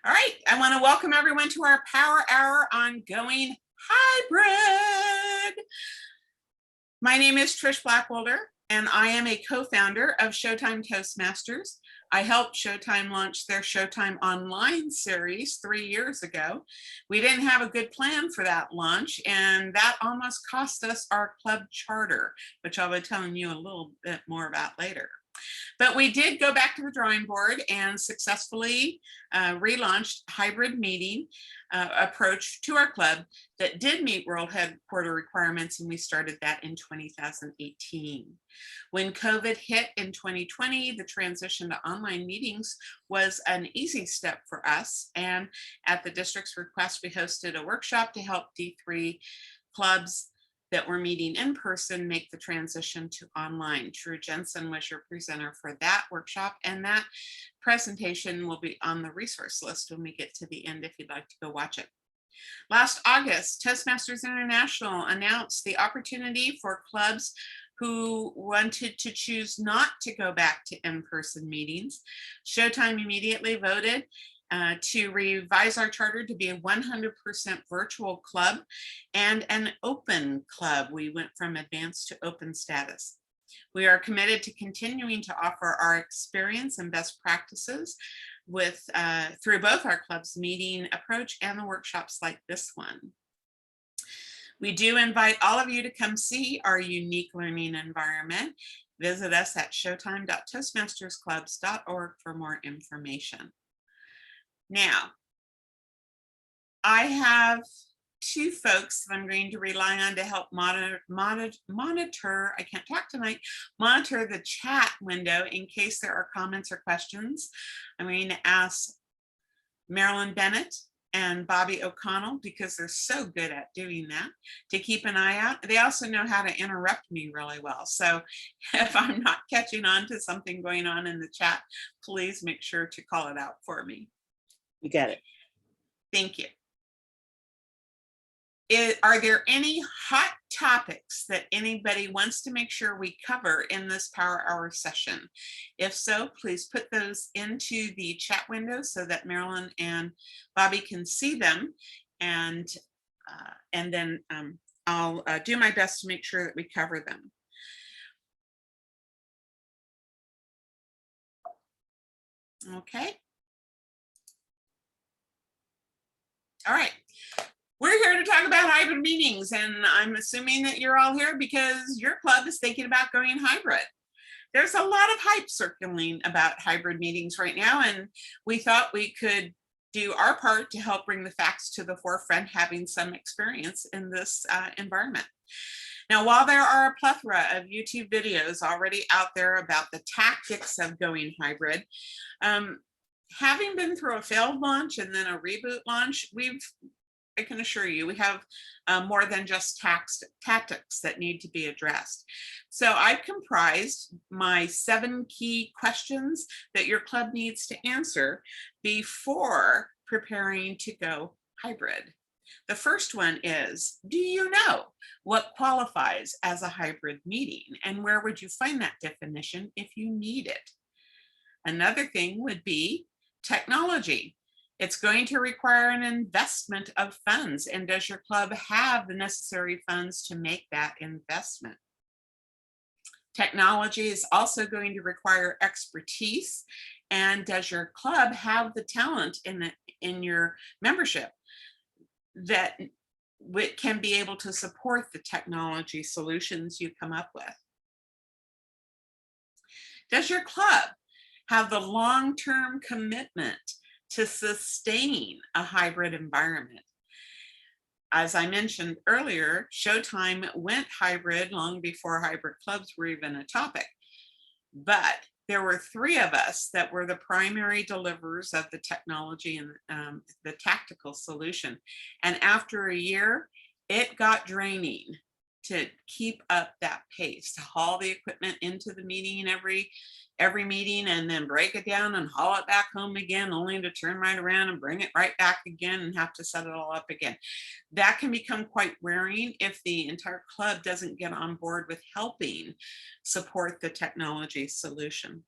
All right, I want to welcome everyone to our Power Hour on Going Hybrid. My name is Trish Blackwolder, and I am a co-founder of Showtime Toastmasters. I helped Showtime launch their Showtime Online series 3 years ago. We didn't have a good plan for that launch, and that almost cost us our club charter, which I'll be telling you a little bit more about later. But we did go back to the drawing board and successfully relaunched hybrid meeting approach to our club that did meet world headquarter requirements, and we started that in 2018. When COVID hit in 2020, the transition to online meetings was an easy step for us, and at the district's request, we hosted a workshop to help D3 clubs that were meeting in person make the transition to online. Drew Jensen was your presenter for that workshop, and that presentation will be on the resource list when we get to the end if you'd like to go watch it. Last August, Toastmasters International announced the opportunity for clubs who wanted to choose not to go back to in-person meetings. Showtime immediately voted to revise our charter to be a 100% virtual club and an open club. We went from advanced to open status. We are committed to continuing to offer our experience and best practices with through both our club's meeting approach and the workshops like this one. We do invite all of you to come see our unique learning environment. Visit us at showtime.toastmastersclubs.org for more information. Now, I have two folks that I'm going to rely on to help monitor, I can't talk tonight, monitor the chat window in case there are comments or questions. I'm going to ask Marilyn Bennett and Bobby O'Connell, because they're so good at doing that, to keep an eye out. They also know how to interrupt me really well. So if I'm not catching on to something going on in the chat, please make sure to call it out for me. You got it. Thank you. Are there any hot topics that anybody wants to make sure we cover in this Power Hour session? If so, please put those into the chat window so that Marilyn and Bobby can see them. And then I'll do my best to make sure that we cover them. Okay. All right, we're here to talk about hybrid meetings, and I'm assuming that you're all here because your club is thinking about going hybrid. There's a lot of hype circulating about hybrid meetings right now, and we thought we could do our part to help bring the facts to the forefront, having some experience in this environment. Now, while there are a plethora of YouTube videos already out there about the tactics of going hybrid, having been through a failed launch and then a reboot launch, I can assure you, we have more than just tactics that need to be addressed. So I've comprised my 7 key questions that your club needs to answer before preparing to go hybrid. The first one is, do you know what qualifies as a hybrid meeting, and where would you find that definition if you need it? Another thing would be technology. It's going to require an investment of funds, and does your club have the necessary funds to make that investment? Technology is also going to require expertise, and does your club have the talent in your membership that can be able to support the technology solutions you come up with? Does your club have the long-term commitment to sustain a hybrid environment? As I mentioned earlier, Showtime went hybrid long before hybrid clubs were even a topic. But there were 3 of us that were the primary deliverers of the technology and the tactical solution. And after a year, it got draining to keep up that pace, to haul the equipment into the meeting every meeting and then break it down and haul it back home again, only to turn right around and bring it right back again and have to set it all up again. That can become quite wearing if the entire club doesn't get on board with helping support the technology solution.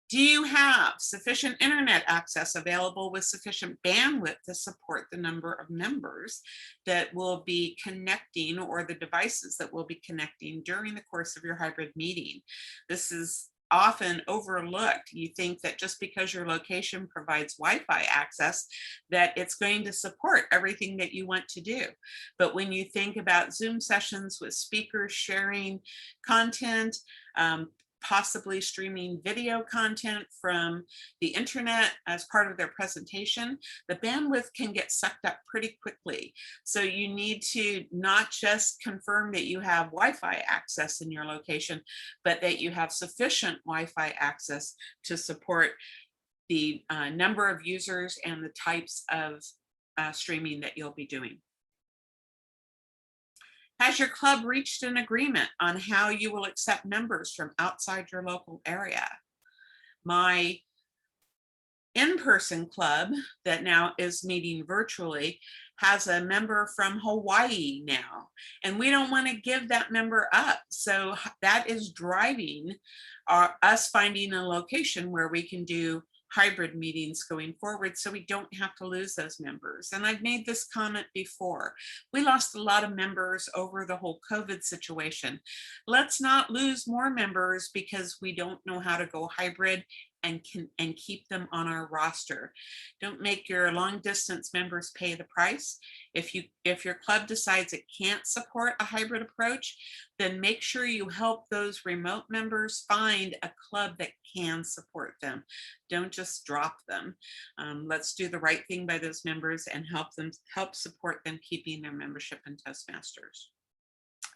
Do you have sufficient internet access available with sufficient bandwidth to support the number of members that will be connecting, or the devices that will be connecting during the course of your hybrid meeting? This is often overlooked. You think that just because your location provides Wi-Fi access, that it's going to support everything that you want to do. But when you think about Zoom sessions with speakers sharing content, possibly streaming video content from the internet as part of their presentation, the bandwidth can get sucked up pretty quickly. So you need to not just confirm that you have Wi-Fi access in your location, but that you have sufficient Wi-Fi access to support the number of users and the types of streaming that you'll be doing. Has your club reached an agreement on how you will accept members from outside your local area? My in-person club that now is meeting virtually has a member from Hawaii now, and we don't want to give that member up. So that is driving us finding a location where we can do hybrid meetings going forward, so we don't have to lose those members. And I've made this comment before. We lost a lot of members over the whole COVID situation. Let's not lose more members because we don't know how to go hybrid and keep them on our roster. Don't make your long distance members pay the price. If your club decides it can't support a hybrid approach, then make sure you help those remote members find a club that can support them. Don't just drop them. Let's do the right thing by those members and help support them keeping their membership in Toastmasters.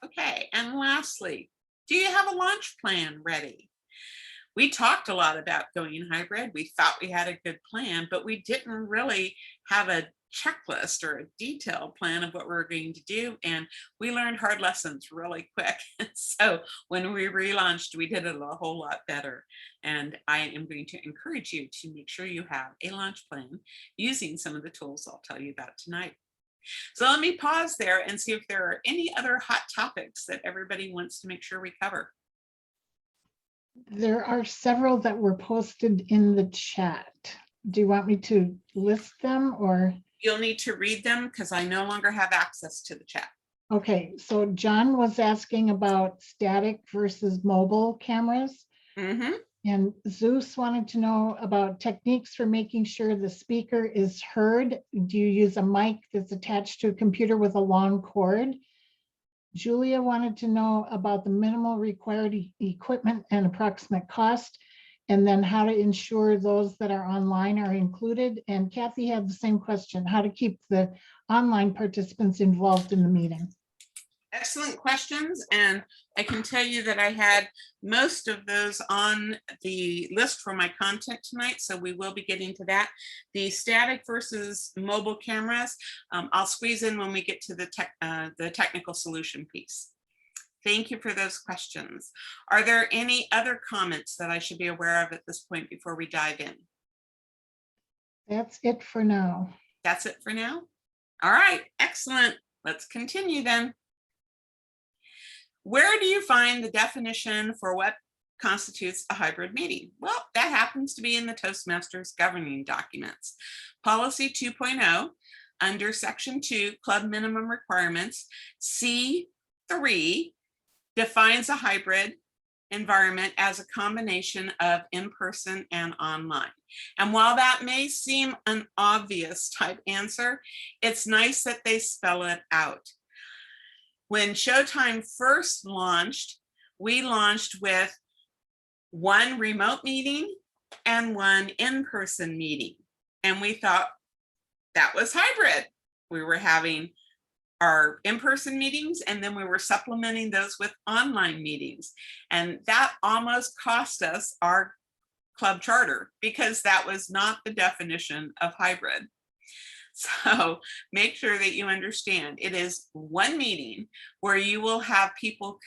Okay, and lastly, do you have a launch plan ready? We talked a lot about going hybrid. We thought we had a good plan, but we didn't really have a checklist or a detailed plan of what we were going to do. And we learned hard lessons really quick. So when we relaunched, we did it a whole lot better. And I am going to encourage you to make sure you have a launch plan using some of the tools I'll tell you about tonight. So let me pause there and see if there are any other hot topics that everybody wants to make sure we cover. There are several that were posted in the chat. Do you want me to list them, or? You'll need to read them because I no longer have access to the chat. Okay, so John was asking about static versus mobile cameras. Mm-hmm. And Zeus wanted to know about techniques for making sure the speaker is heard. Do you use a mic that's attached to a computer with a long cord? Julia wanted to know about the minimal required equipment and approximate cost, and then how to ensure those that are online are included. And Kathy had the same question, how to keep the online participants involved in the meeting. Excellent questions. And I can tell you that I had most of those on the list for my content tonight, so we will be getting to that. The static versus mobile cameras, I'll squeeze in when we get to the technical solution piece. Thank you for those questions. Are there any other comments that I should be aware of at this point before we dive in? That's it for now. That's it for now? All right, excellent. Let's continue then. Where do you find the definition for what constitutes a hybrid meeting? Well, that happens to be in the Toastmasters governing documents. Policy 2.0, under Section 2, Club Minimum Requirements, C3 defines a hybrid environment as a combination of in-person and online. And while that may seem an obvious type answer, it's nice that they spell it out. When Showtime first launched, we launched with one remote meeting and one in-person meeting. And we thought that was hybrid. We were having our in-person meetings, and then we were supplementing those with online meetings. And that almost cost us our club charter because that was not the definition of hybrid. So make sure that you understand it is one meeting where you will have people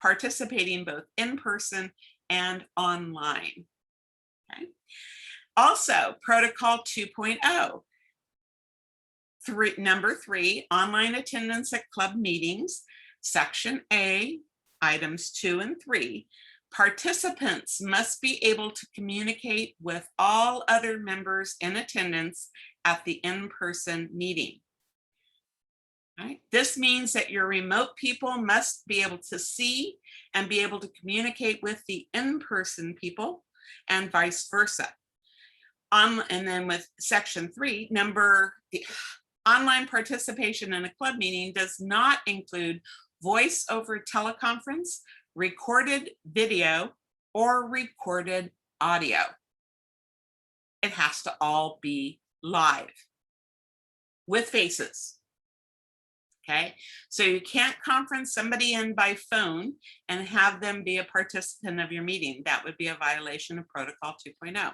participating both in person and online. Okay. Also, Protocol 2.0. Number 3, online attendance at club meetings, Section A, items 2 and 3. Participants must be able to communicate with all other members in attendance at the in-person meeting. Right? This means that your remote people must be able to see and be able to communicate with the in-person people and vice versa. And then with section 3, the online participation in a club meeting does not include voice over teleconference, recorded video, or recorded audio. It has to all be live with faces. Okay, so you can't conference somebody in by phone and have them be a participant of your meeting. That would be a violation of Protocol 2.0.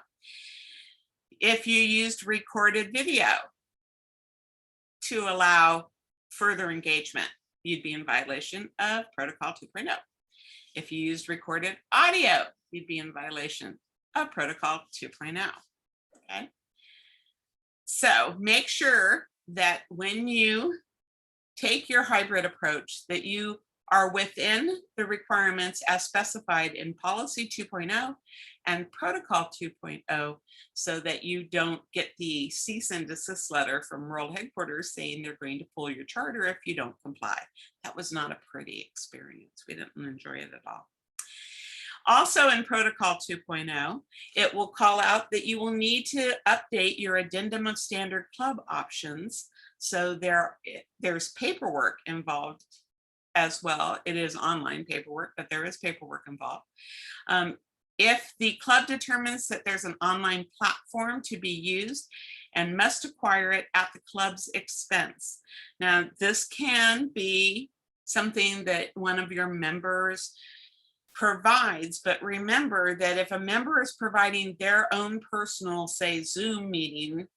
If you used recorded video to allow further engagement, you'd be in violation of Protocol 2.0. If you used recorded audio, you'd be in violation of Protocol 2.0. Okay, so make sure that when you take your hybrid approach that you are within the requirements as specified in Policy 2.0 and Protocol 2.0 so that you don't get the cease and desist letter from World Headquarters saying they're going to pull your charter if you don't comply. That was not a pretty experience. We didn't enjoy it at all. Also in Protocol 2.0, it will call out that you will need to update your addendum of standard club options. So there's paperwork involved as well. It is online paperwork, but there is paperwork involved. If the club determines that there's an online platform to be used and must acquire it at the club's expense. Now, this can be something that one of your members provides, but remember that if a member is providing their own personal, say, Zoom meeting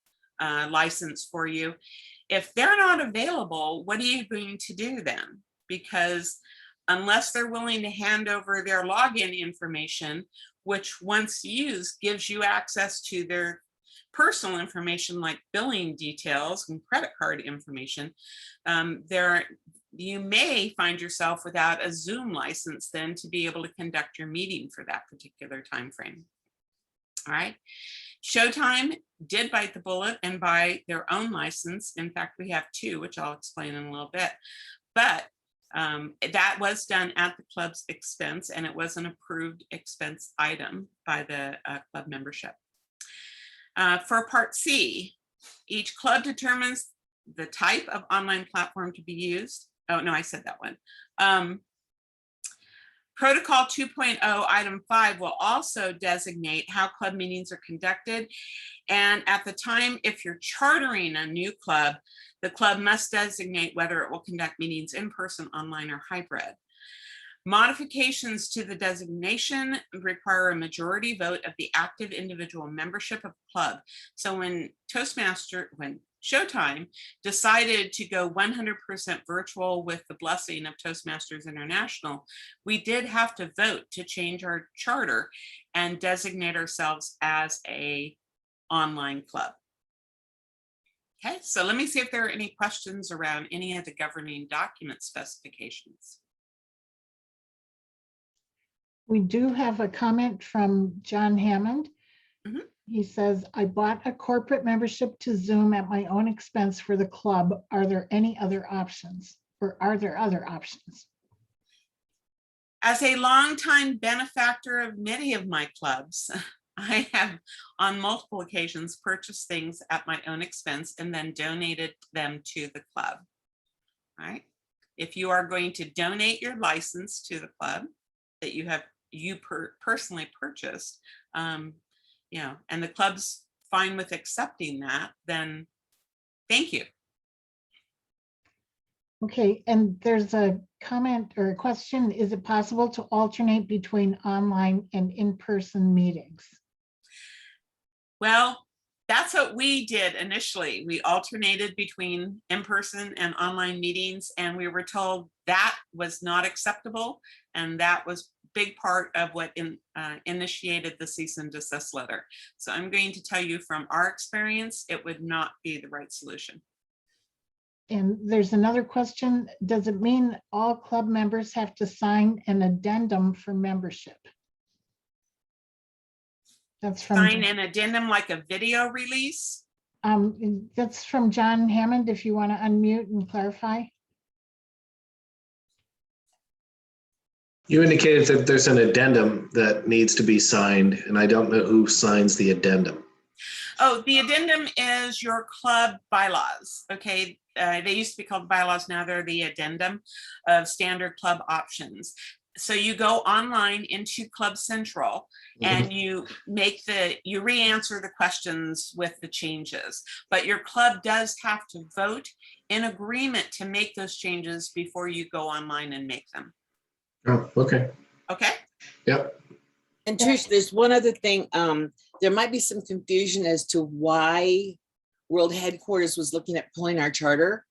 license for you, if they're not available, what are you going to do then? Because unless they're willing to hand over their login information, which once used gives you access to their personal information like billing details and credit card information, you may find yourself without a Zoom license then to be able to conduct your meeting for that particular time frame. All right. Showtime did bite the bullet and buy their own license. In fact, we have 2, which I'll explain in a little bit. But that was done at the club's expense, and it was an approved expense item by the club membership. For Part C, each club determines the type of online platform to be used. Oh, no, I said that one. Protocol 2.0 item 5 will also designate how club meetings are conducted. And at the time, if you're chartering a new club, the club must designate whether it will conduct meetings in person, online, or hybrid. Modifications to the designation require a majority vote of the active individual membership of the club. So when Showtime decided to go 100% virtual with the blessing of Toastmasters International, we did have to vote to change our charter and designate ourselves as an online club. Okay, so let me see if there are any questions around any of the governing document specifications. We do have a comment from John Hammond. Mm-hmm. He says, I bought a corporate membership to Zoom at my own expense for the club. Are there any other options, or are there other options? As a longtime benefactor of many of my clubs, I have on multiple occasions purchased things at my own expense and then donated them to the club. All right. If you are going to donate your license to the club that you personally purchased, and the club's fine with accepting that, then thank you. Okay, and there's a comment or a question. Is it possible to alternate between online and in-person meetings? Well, that's what we did initially. We alternated between in-person and online meetings, and we were told that was not acceptable, and that was big part of what initiated the cease and desist letter. So I'm going to tell you from our experience, it would not be the right solution. And there's another question. Does it mean all club members have to sign an addendum for membership? That's from, Sign an addendum like a video release. that's from John Hammond, if you want to unmute and clarify. You indicated that there's an addendum that needs to be signed, and I don't know who signs the addendum. Oh, the addendum is your club bylaws. Okay. They used to be called bylaws. Now they're the addendum of standard club options. So you go online into Club Central and you re-answer the questions with the changes, but your club does have to vote in agreement to make those changes before you go online and make them. Oh, okay. Okay. Yep. And Trish, there's one other thing. There might be some confusion as to why World Headquarters was looking at pulling our charter.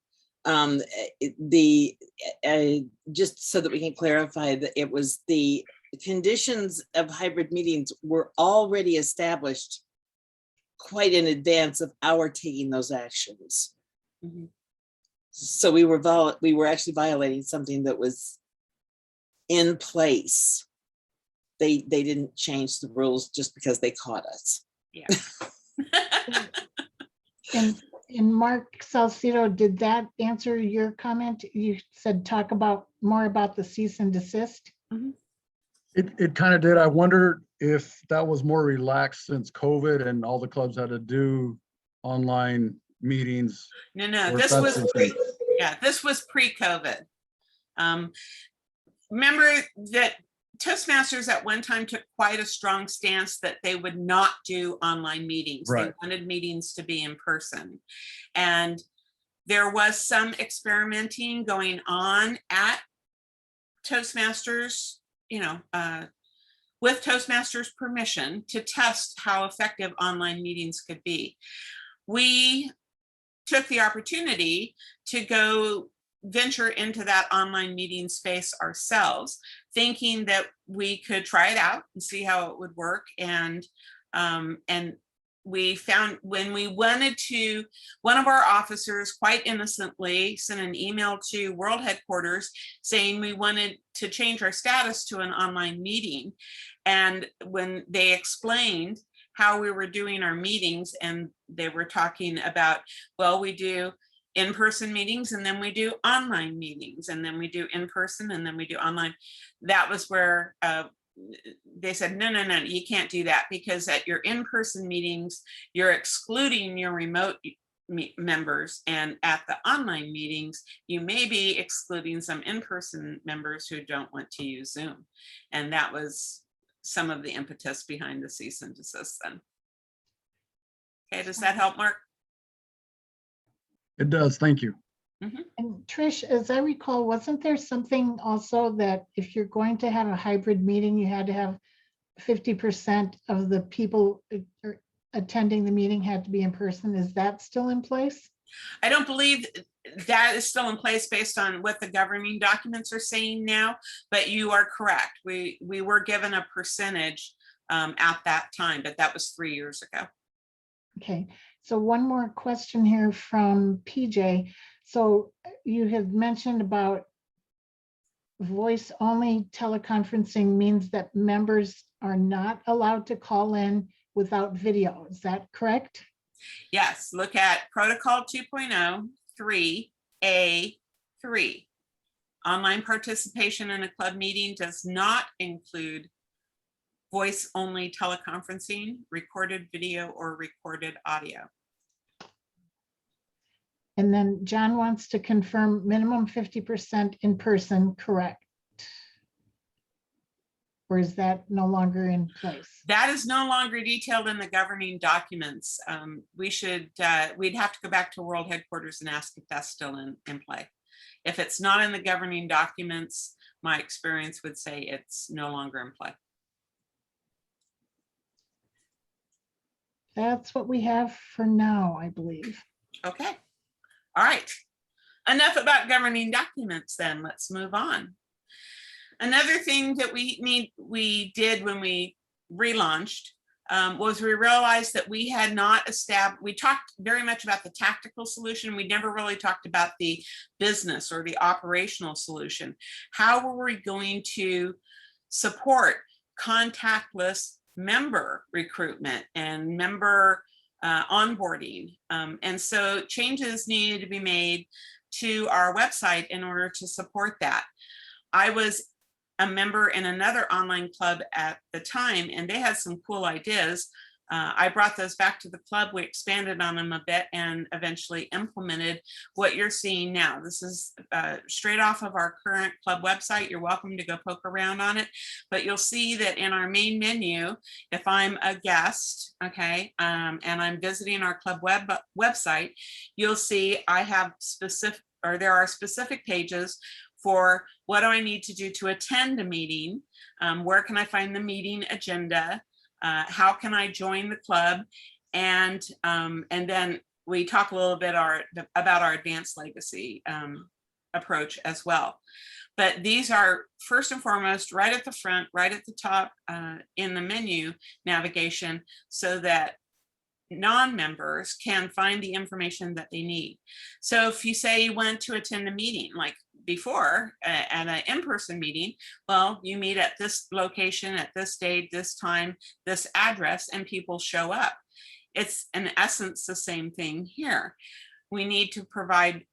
Just so that we can clarify that it was the conditions of hybrid meetings were already established quite in advance of our taking those actions. Mm-hmm. So we were actually violating something that was in place. They didn't change the rules just because they caught us. Yeah. And Mark Salcido, did that answer your comment? You said talk about more about the cease and desist. Mm-hmm. It kind of did. I wonder if that was more relaxed since COVID and all the clubs had to do online meetings. No, or this if was that's this was pre-COVID. Remember that Toastmasters at one time took quite a strong stance that they would not do online meetings. Right. They wanted meetings to be in person. And there was some experimenting going on at Toastmasters, with Toastmasters permission to test how effective online meetings could be. We took the opportunity to go venture into that online meeting space ourselves, thinking that we could try it out and see how it would work. And we found when we wanted to, one of our officers quite innocently sent an email to World Headquarters saying we wanted to change our status to an online meeting. And when they explained how we were doing our meetings, and they were talking about, well, we do in-person meetings and then we do online meetings and then we do in-person and then we do online. That was where they said, no, you can't do that, because at your in-person meetings, you're excluding your remote members, and at the online meetings, you may be excluding some in-person members who don't want to use Zoom. And that was some of the impetus behind the cease and desist then. Okay, does that help, Mark? It does. Thank you. And Trish, as I recall, wasn't there something also that if you're going to have a hybrid meeting, you had to have 50% of the people attending the meeting had to be in person? Is that still in place? I don't believe that is still in place based on what the governing documents are saying now, but you are correct. We were given a percentage at that time, but that was 3 years ago. Okay, so one more question here from PJ. So you had mentioned about voice only teleconferencing means that members are not allowed to call in without video. Is that correct? Yes, look at Protocol 2.0 3A3. Online participation in a club meeting does not include voice only teleconferencing, recorded video, or recorded audio. And then John wants to confirm minimum 50% in person, correct? Or is that no longer in place? That is no longer detailed in the governing documents. We'd have to go back to World Headquarters and ask if that's still in play. If it's not in the governing documents, my experience would say it's no longer in play. That's what we have for now, I believe. Okay. All right. Enough about governing documents then. Let's move on. Another thing that we did when we relaunched was we realized that we had not established, we talked very much about the tactical solution. We never really talked about the business or the operational solution. How were we going to support contactless member recruitment and member onboarding. And so changes needed to be made to our website in order to support that. I was a member in another online club at the time, and they had some cool ideas. I brought those back to the club. We expanded on them a bit and eventually implemented what you're seeing now. This is straight off of our current club website. You're welcome to go poke around on it, but you'll see that in our main menu, if I'm a guest, okay, and I'm visiting our club website, you'll see I have there are specific pages for what do I need to do to attend a meeting, where can I find the meeting agenda, how can I join the club, and then we talk a little bit about our advanced legacy approach as well. But these are first and foremost right at the front, right at the top in the menu navigation, so that non-members can find the information that they need. So if you say you went to attend a meeting, like before at an in-person meeting, well, you meet at this location, at this date, this time, this address, and people show up. It's in essence the same thing here. We need to provide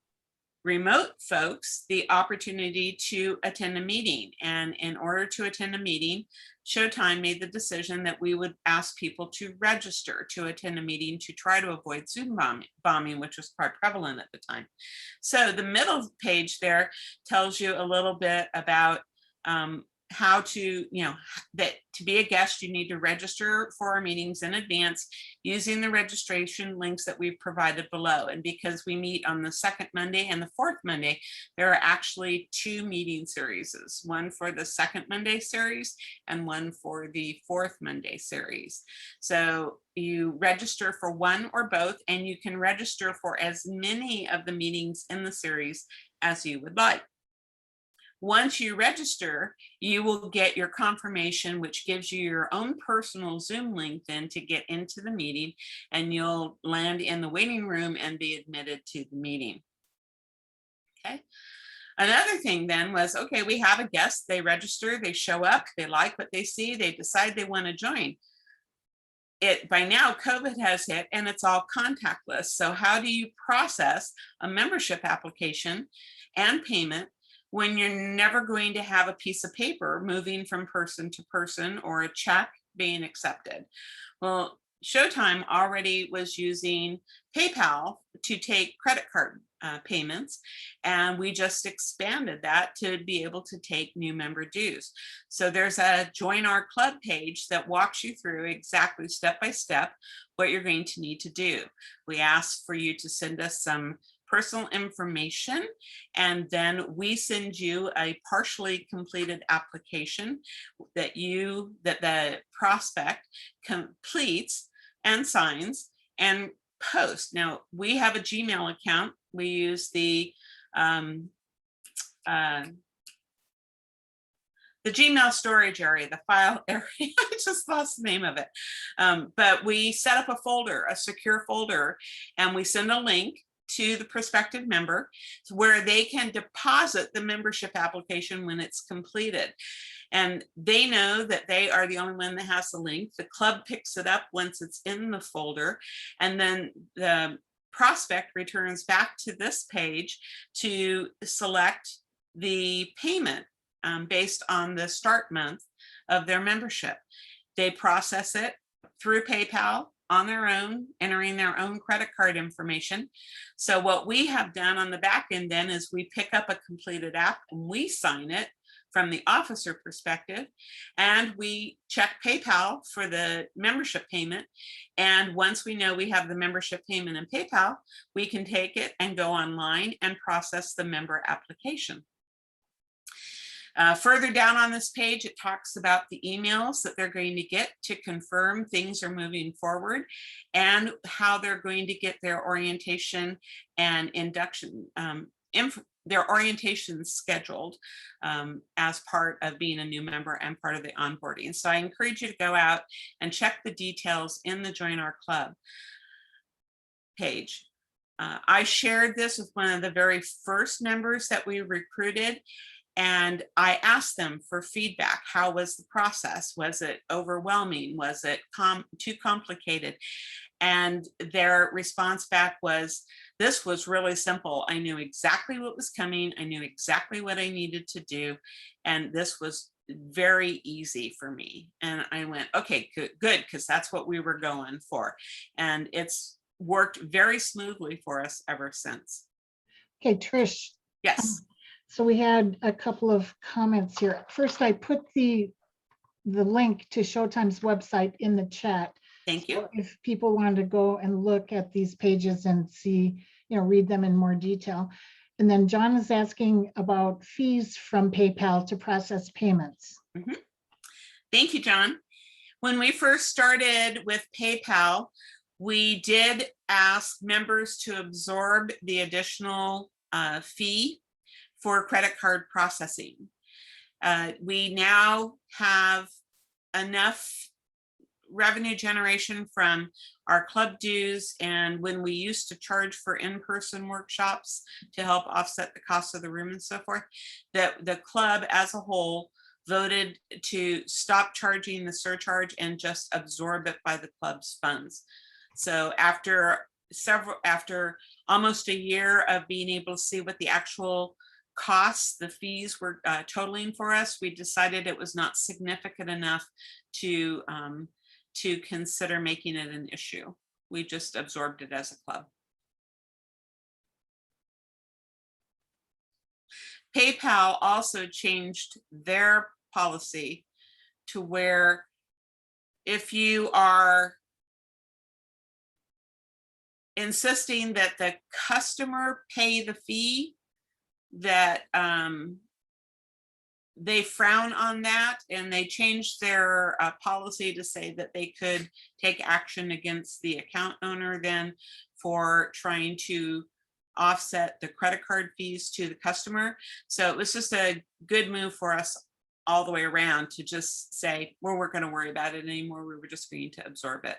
remote folks the opportunity to attend a meeting. And in order to attend a meeting, Showtime made the decision that we would ask people to register to attend a meeting to try to avoid Zoom bombing, which was quite prevalent at the time. So the middle page there tells you a little bit about how to, that to be a guest, you need to register for our meetings in advance using the registration links that we've provided below. And because we meet on the second Monday and the fourth Monday, there are actually 2 meeting series, one for the second Monday series and one for the fourth Monday series. So you register for one or both, and you can register for as many of the meetings in the series as you would like. Once you register, you will get your confirmation, which gives you your own personal Zoom link then to get into the meeting, and you'll land in the waiting room and be admitted to the meeting. Okay. Another thing then was, okay, we have a guest, they register, they show up, they like what they see, they decide they want to join. By now, COVID has hit and it's all contactless. So how do you process a membership application and payment when you're never going to have a piece of paper moving from person to person or a check being accepted? Well, Showtime already was using PayPal to take credit card payments, and we just expanded that to be able to take new member dues. So there's a Join Our Club page that walks you through exactly step by step what you're going to need to do. We ask for you to send us some personal information, and then we send you a partially completed application that the prospect completes and signs and post. Now, we have a Gmail account. We use the Gmail storage area, the file area. I just lost the name of it. But we set up a folder, a secure folder, and we send a link to the prospective member where they can deposit the membership application when it's completed. And they know that they are the only one that has the link. The club picks it up once it's in the folder, and then the prospect returns back to this page to select the payment based on the start month of their membership. They process it through PayPal on their own, entering their own credit card information. So what we have done on the back end then is we pick up a completed app and we sign it from the officer perspective, and we check PayPal for the membership payment. And once we know we have the membership payment in PayPal, we can take it and go online and process the member application. Further down on this page, it talks about the emails that they're going to get to confirm things are moving forward and how they're going to get their orientation and induction, their orientation scheduled as part of being a new member and part of the onboarding. So I encourage you to go out and check the details in the Join Our Club page. I shared this with one of the very first members that we recruited, And I asked them for feedback. How was the process? Was it overwhelming? Was it too complicated? And their response back was, this was really simple. I knew exactly what was coming. I knew exactly what I needed to do. And this was very easy for me. And I went, okay, good, because that's what we were going for. And it's worked very smoothly for us ever since. Okay, Trish. Yes. So we had a couple of comments here. First, I put the link to Showtime's website in the chat. Thank you. So if people wanted to go and look at these pages and see, read them in more detail. And then John is asking about fees from PayPal to process payments. Mm-hmm. Thank you, John. When we first started with PayPal, we did ask members to absorb the additional fee for credit card processing. We now have enough revenue generation from our club dues, and when we used to charge for in-person workshops to help offset the cost of the room and so forth, that the club as a whole voted to stop charging the surcharge and just absorb it by the club's funds. So after almost a year of being able to see what the actual costs, the fees were totaling for us, we decided it was not significant enough to consider making it an issue. We just absorbed it as a club. PayPal also changed their policy to where if you are insisting that the customer pay the fee, that they frown on that, and they changed their policy to say that they could take action against the account owner then for trying to offset the credit card fees to the customer. So it was just a good move for us all the way around to just say, we weren't going to worry about it anymore. We were just going to absorb it.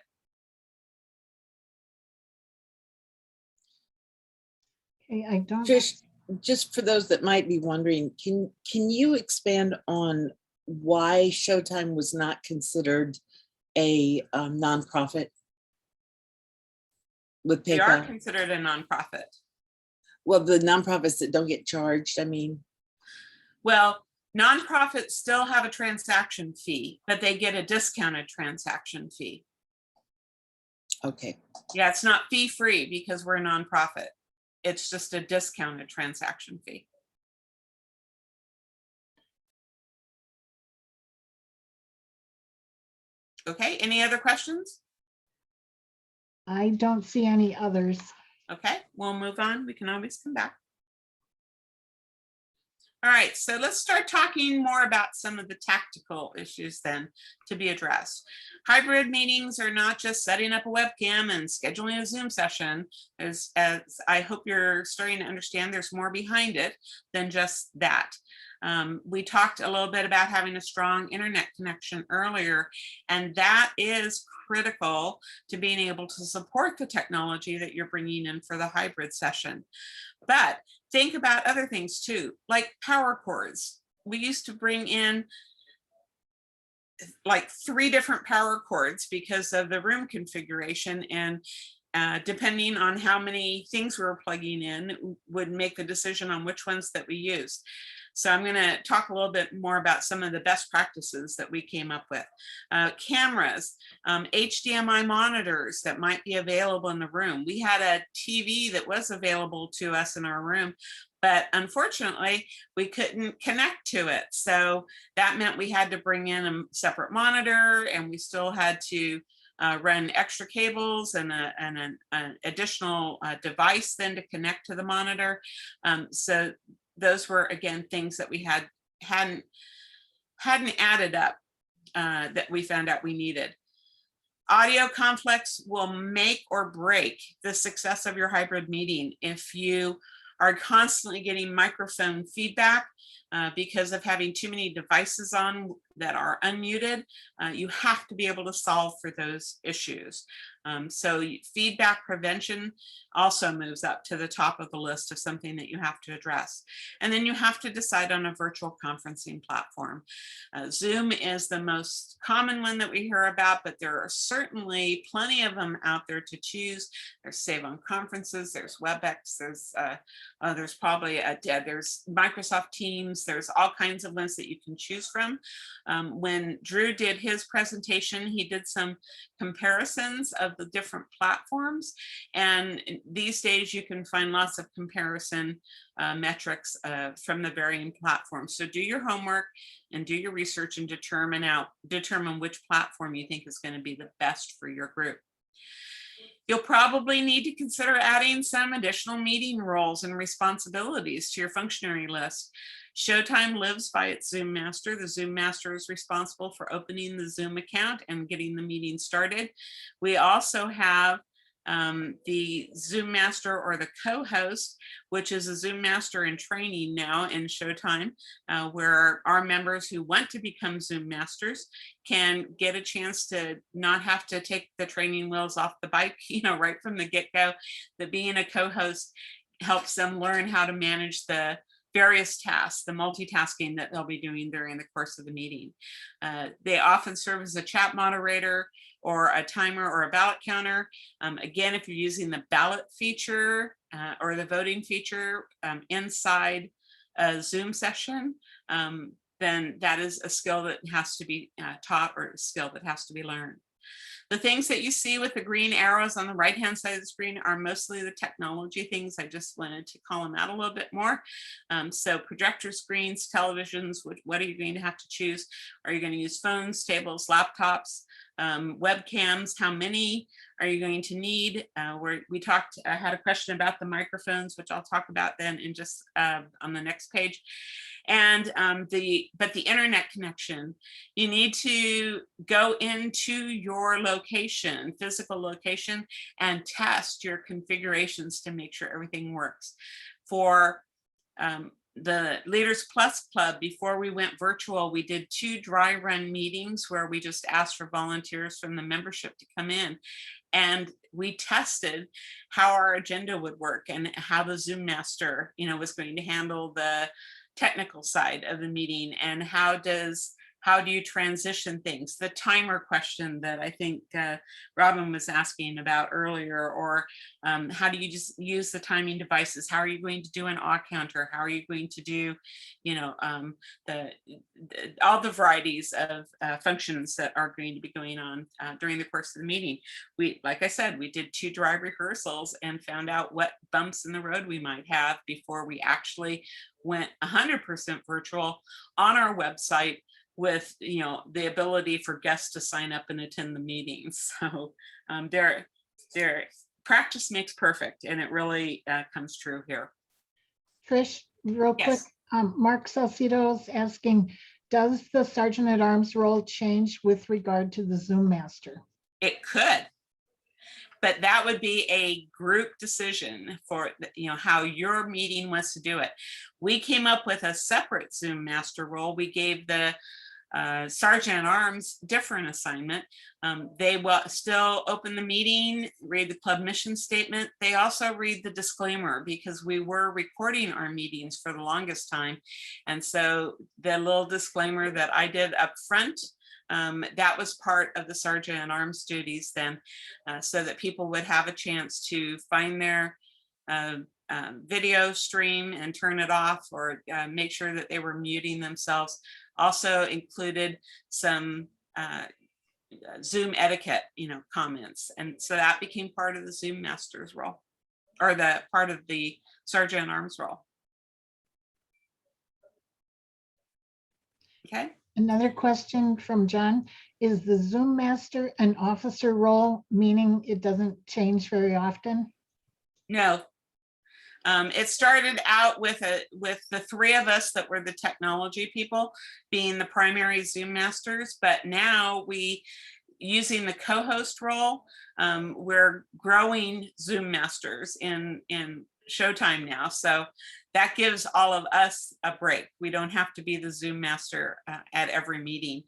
Okay, I don't. Trish, just for those that might be wondering, can you expand on why Showtime was not considered a nonprofit with PayPal? They are considered a nonprofit. Well, the nonprofits that don't get charged, I mean. Well, nonprofits still have a transaction fee, but they get a discounted transaction fee. Okay. Yeah, it's not fee-free because we're a nonprofit. It's just a discounted transaction fee. Okay, any other questions? I don't see any others. Okay, we'll move on. We can always come back. All right, so let's start talking more about some of the tactical issues then to be addressed. Hybrid meetings are not just setting up a webcam and scheduling a Zoom session. As I hope you're starting to understand, there's more behind it than just that. We talked a little bit about having a strong internet connection earlier, and that is critical to being able to support the technology that you're bringing in for the hybrid session. But think about other things too, like power cords. We used to bring in like 3 different power cords because of the room configuration, and depending on how many things we were plugging in would make the decision on which ones that we used. So I'm going to talk a little bit more about some of the best practices that we came up with. Cameras, HDMI monitors that might be available in the room. We had a TV that was available to us in our room, but unfortunately we couldn't connect to it. So that meant we had to bring in a separate monitor, and we still had to run extra cables and an additional device then to connect to the monitor. So those were, again, things that we hadn't added up that we found out we needed. Audio conflicts will make or break the success of your hybrid meeting. If you are constantly getting microphone feedback, because of having too many devices on that are unmuted. You have to be able to solve for those issues. So feedback prevention also moves up to the top of the list of something that you have to address. And then you have to decide on a virtual conferencing platform. Zoom is the most common one that we hear about, but there are certainly plenty of them out there to choose. There's Save on Conferences, there's WebEx, there's probably there's Microsoft Teams, there's all kinds of ones that you can choose from. When Drew did his presentation, he did some comparisons of the different platforms, and these days you can find lots of comparison metrics from the varying platforms. So do your homework and do your research and determine which platform you think is going to be the best for your group. You'll probably need to consider adding some additional meeting roles and responsibilities to your functionary list. Showtime lives by its Zoom Master. The Zoom Master is responsible for opening the Zoom account and getting the meeting started. We also have the Zoom Master, or the co-host, which is a Zoom Master in training now in Showtime, where our members who want to become Zoom Masters can get a chance to not have to take the training wheels off the bike, right from the get-go. That being a co-host helps them learn how to manage the various tasks, the multitasking that they'll be doing during the course of the meeting. They often serve as a chat moderator or a timer or a ballot counter. Again, if you're using the ballot feature or the voting feature inside a Zoom session, then that is a skill that has to be taught, or a skill that has to be learned. The things that you see with the green arrows on the right-hand side of the screen are mostly the technology things. I just wanted to call them out a little bit more. So projector screens, televisions, what are you going to have to choose? Are you going to use phones, tables, laptops, webcams? How many are you going to need? We talked, I had a question about the microphones, which I'll talk about then in just on the next page. And the internet connection, you need to go into your location, physical location, and test your configurations to make sure everything works. For the Leaders Plus Club, before we went virtual, we did 2 dry run meetings where we just asked for volunteers from the membership to come in. And we tested how our agenda would work and how the Zoom Master, was going to handle the technical side of the meeting, and how do you transition things? The timer question that I think Robin was asking about earlier, or how do you just use the timing devices? How are you going to do an awe counter? How are you going to do, all the varieties of functions that are going to be going on during the course of the meeting? Like I said, we did 2 dry rehearsals and found out what bumps in the road we might have before we actually went 100% virtual on our website, with the ability for guests to sign up and attend the meetings. So their practice makes perfect, and it really comes true here. Trish, real quick, Yes. Mark Salcido is asking, does the Sergeant at Arms role change with regard to the Zoom Master? It could, but that would be a group decision for how your meeting wants to do it. We came up with a separate Zoom Master role. We gave the Sergeant at Arms different assignment. They will still open the meeting, read the club mission statement. They also read the disclaimer, because we were recording our meetings for the longest time. And so the little disclaimer that I did up front, that was part of the Sergeant at Arms duties then, so that people would have a chance to find their video stream and turn it off, or make sure that they were muting themselves. Also included some Zoom etiquette, comments. And so that became part of the Zoom Master's role, or the part of the Sergeant at Arms role. Okay. Another question from John, is the Zoom Master an officer role, meaning it doesn't change very often? No. It started out with the 3 of us that were the technology people being the primary Zoom Masters, but now using the co-host role, we're growing Zoom Masters in Showtime now. So that gives all of us a break. We don't have to be the Zoom master at every meeting.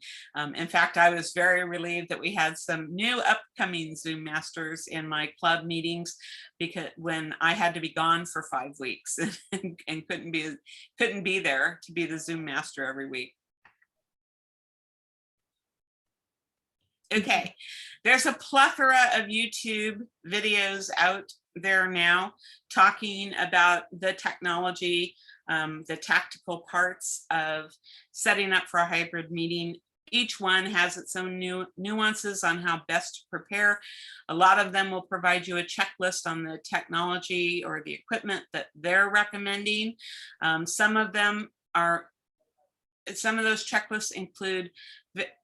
In fact, I was very relieved that we had some new upcoming Zoom masters in my club meetings, because when I had to be gone for 5 weeks and couldn't be there to be the Zoom master every week. Okay, there's a plethora of YouTube videos out there now talking about the technology, the tactical parts of setting up for a hybrid meeting. Each one has its own nuances on how best to prepare. A lot of them will provide you a checklist on the technology or the equipment that they're recommending. Some of those checklists include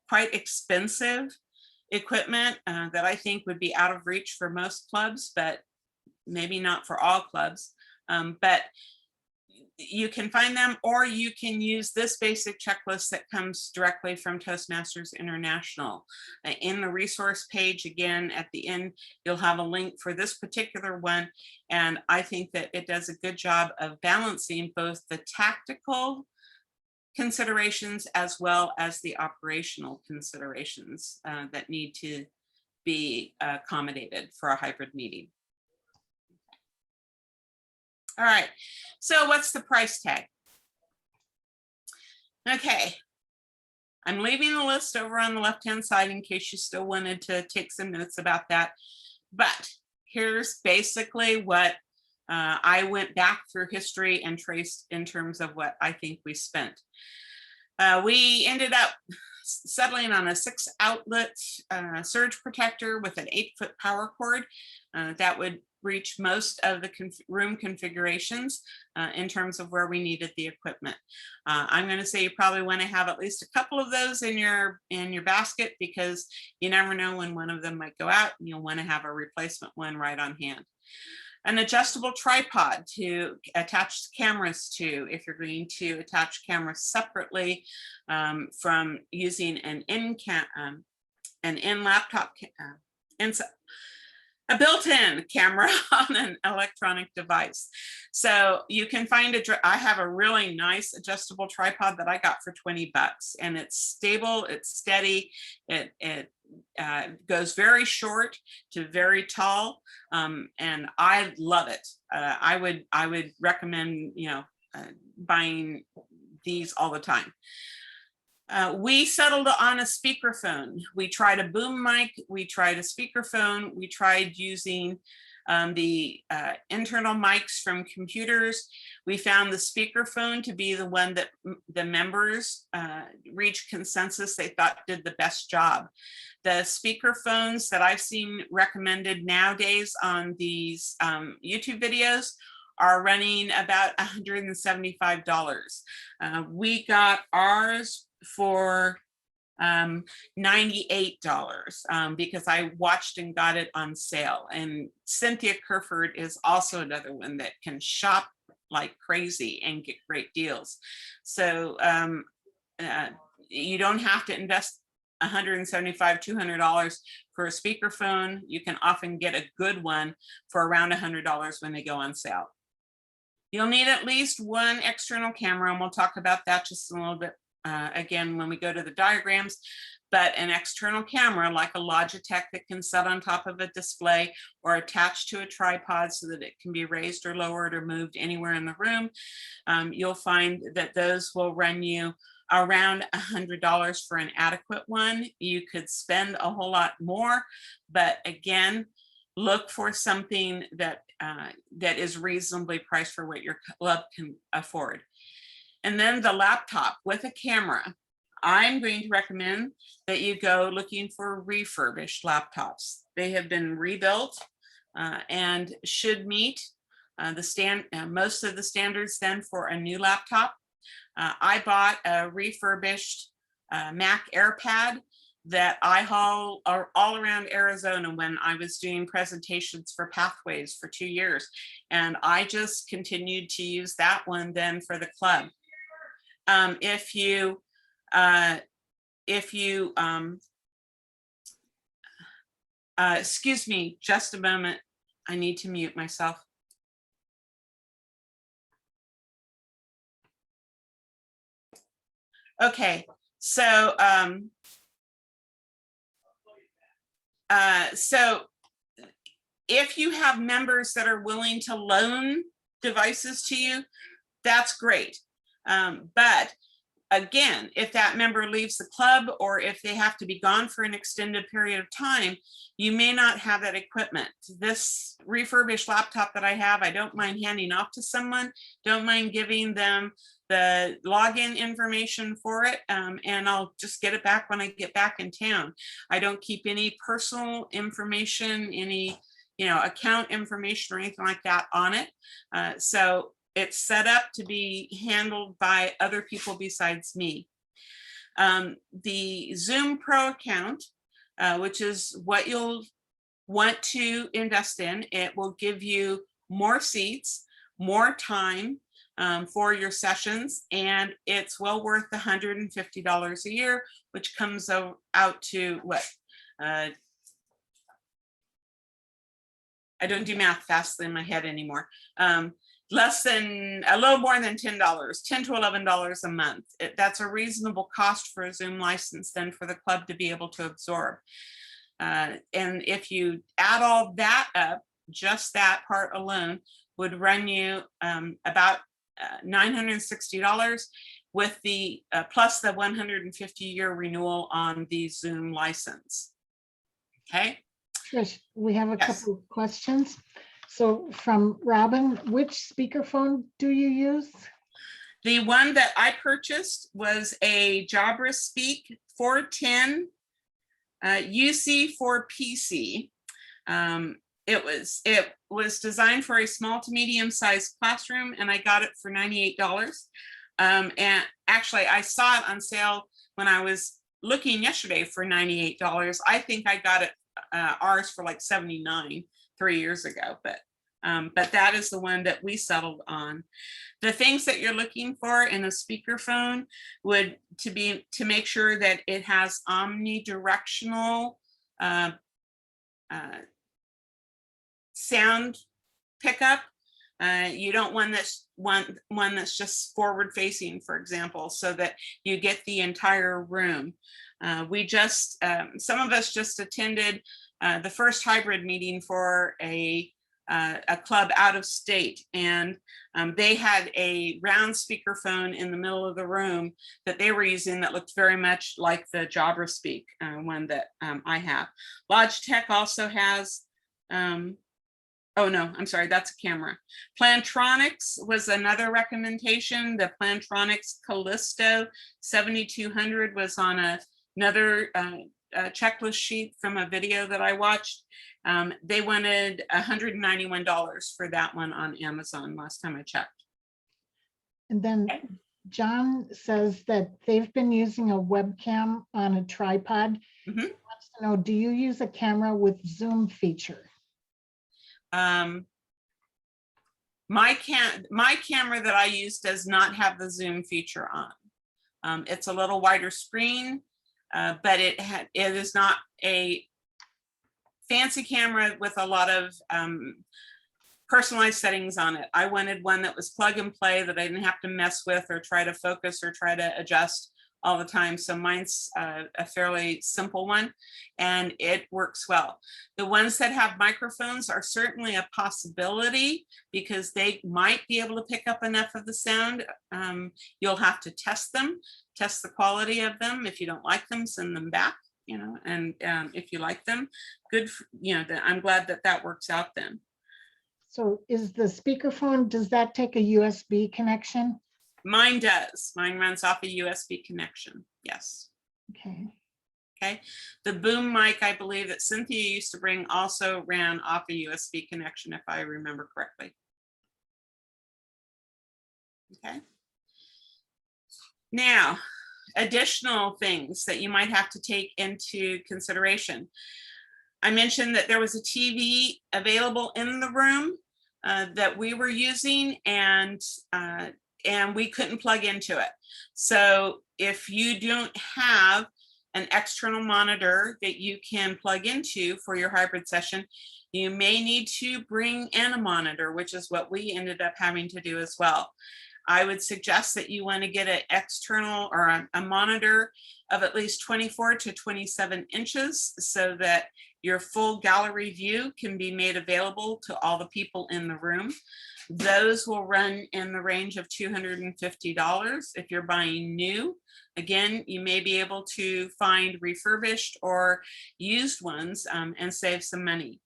quite expensive equipment that I think would be out of reach for most clubs, but maybe not for all clubs. But you can find them, or you can use this basic checklist that comes directly from Toastmasters International. In the resource page, again, at the end, you'll have a link for this particular one. And I think that it does a good job of balancing both the tactical considerations as well as the operational considerations that need to be accommodated for a hybrid meeting. All right, so what's the price tag? Okay, I'm leaving the list over on the left-hand side in case you still wanted to take some notes about that. But here's basically what I went back through history and traced in terms of what I think we spent. We ended up settling on a 6-outlet surge protector with an 8-foot power cord that would reach most of the room configurations in terms of where we needed the equipment. I'm going to say you probably want to have at least a couple of those in your basket, because you never know when one of them might go out, and you'll want to have a replacement one right on hand. An adjustable tripod to attach cameras to, if you're going to attach cameras separately from using an in-laptop, a built-in camera on an electronic device. So you can find I have a really nice adjustable tripod that I got for 20 bucks, and it's stable, it's steady, it goes very short to very tall, and I love it. I would recommend, buying these all the time. We settled on a speakerphone. We tried a boom mic, we tried a speakerphone, we tried using the internal mics from computers. We found the speakerphone to be the one that the members reached consensus they thought did the best job. The speakerphones that I've seen recommended nowadays on these YouTube videos are running about $175. We got ours for $98 because I watched and got it on sale. And Cynthia Kerford is also another one that can shop like crazy and get great deals. So you don't have to invest $175, $200 for a speakerphone. You can often get a good one for around $100 when they go on sale. You'll need at least one external camera, and we'll talk about that just a little bit again when we go to the diagrams. But an external camera like a Logitech that can set on top of a display or attached to a tripod so that it can be raised or lowered or moved anywhere in the room. You'll find that those will run you around $100 for an adequate one. You could spend a whole lot more, but again, look for something that that is reasonably priced for what your club can afford. And then the laptop with a camera. I'm going to recommend that you go looking for refurbished laptops. They have been rebuilt and should meet most of the standards then for a new laptop. I bought a refurbished Mac AirPad that I haul all around Arizona when I was doing presentations for Pathways for 2 years. And I just continued to use that one then for the club. Excuse me, just a moment. I need to mute myself. Okay, so so if you have members that are willing to loan devices to you, that's great. But again, if that member leaves the club or if they have to be gone for an extended period of time, you may not have that equipment. This refurbished laptop that I have, I don't mind handing off to someone, don't mind giving them the login information for it, and I'll just get it back when I get back in town. I don't keep any personal information, any account information or anything like that on it. So it's set up to be handled by other people besides me. The Zoom Pro account, which is what you'll want to invest in, it will give you more seats, more time for your sessions, and it's well worth $150 a year, which comes out to what? I don't do math fast in my head anymore. Less than, a little more than $10, $10 to $11 a month. That's a reasonable cost for a Zoom license then for the club to be able to absorb. And if you add all that up, just that part alone would run you about $960 with the plus the 150-year renewal on the Zoom license. Okay. Trish, we have a Yes. couple of questions. So from Robin, which speakerphone do you use? The one that I purchased was a Jabra Speak 410 UC for PC. It was designed for a small to medium sized classroom, and I got it for $98. And actually, I saw it on sale when I was looking yesterday for $98. I think I got it ours for like $79 3 years ago, but that is the one that we settled on. The things that you're looking for in a speakerphone would to make sure that it has omnidirectional sound pickup. You don't want one that's just forward facing, for example, so that you get the entire room. We just some of us just attended the first hybrid meeting for a club out of state, and they had a round speakerphone in the middle of the room that they were using that looked very much like the Jabra Speak one that I have. Logitech also has, oh no, I'm sorry, that's a camera. Plantronics was another recommendation. The Plantronics Callisto 7200 was on another checklist sheet from a video that I watched. They wanted $191 for that one on Amazon last time I checked. And then John says that they've been using a webcam on a tripod. Mhm. He wants to know, do you use a camera with Zoom feature? My camera that I use does not have the Zoom feature on. It's a little wider screen, but it is not a fancy camera with a lot of personalized settings on it. I wanted one that was plug and play that I didn't have to mess with or try to focus or try to adjust all the time. So mine's a fairly simple one, and it works well. The ones that have microphones are certainly a possibility because they might be able to pick up enough of the sound. You'll have to test them, test the quality of them. If you don't like them, send them back, and if you like them, good, I'm glad that works out then. So is the speakerphone, does that take a USB connection? Mine does. Mine runs off a USB connection. Yes. Okay. Okay. The boom mic, I believe that Cynthia used to bring, also ran off a USB connection, if I remember correctly. Okay. Now, additional things that you might have to take into consideration. I mentioned that there was a TV available in the room that we were using, and we couldn't plug into it. So if you don't have an external monitor that you can plug into for your hybrid session, you may need to bring in a monitor, which is what we ended up having to do as well. I would suggest that you want to get an external or a monitor of at least 24 to 27 inches so that your full gallery view can be made available to all the people in the room. Those will run in the range of $250 if you're buying new. Again, you may be able to find refurbished or used ones and save some money.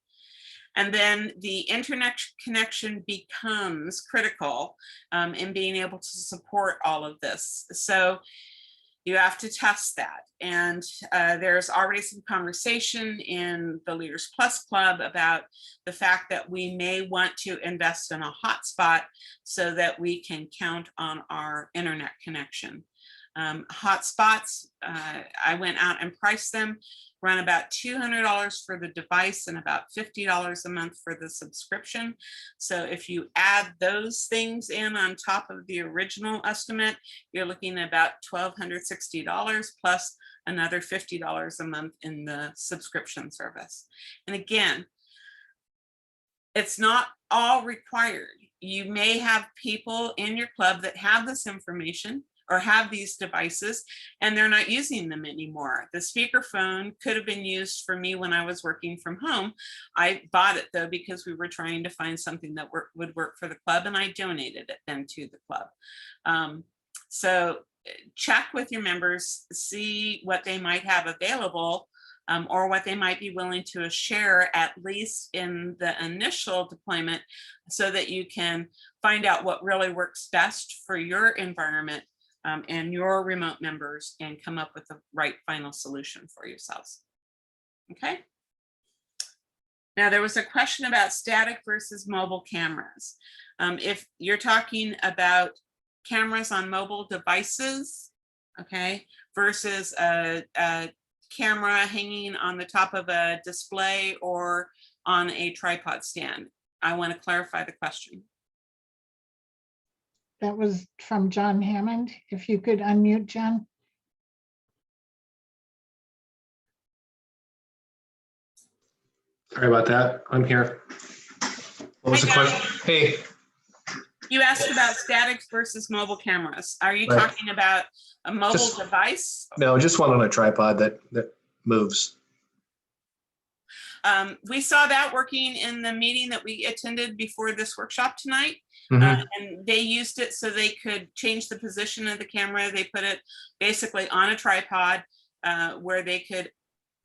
And then the internet connection becomes critical in being able to support all of this. So you have to test that. And there's already some conversation in the Leaders Plus Club about the fact that we may want to invest in a hotspot so that we can count on our internet connection. Hotspots, I went out and priced them, run about $200 for the device and about $50 a month for the subscription. So if you add those things in on top of the original estimate, you're looking at about $1,260 plus another $50 a month in the subscription service. And again, it's not all required. You may have people in your club that have this information or have these devices and they're not using them anymore. The speakerphone could have been used for me when I was working from home. I bought it though because we were trying to find something that would work for the club, and I donated it then to the club. So check with your members, see what they might have available or what they might be willing to share, at least in the initial deployment, so that you can find out what really works best for your environment and your remote members, and come up with the right final solution for yourselves. Okay. Now, there was a question about static versus mobile cameras. If you're talking about cameras on mobile devices, okay, versus a camera hanging on the top of a display or on a tripod stand, I want to clarify the question. That was from John Hammond. If you could unmute, John. Sorry about that. I'm here. What was the question? Hey. You asked about statics versus mobile cameras. Are you Right. talking about a mobile device? No, just one on a tripod that moves. We saw that working in the meeting that we attended before this workshop tonight. Mhm. And they used it so they could change the position of the camera. They put it basically on a tripod where they could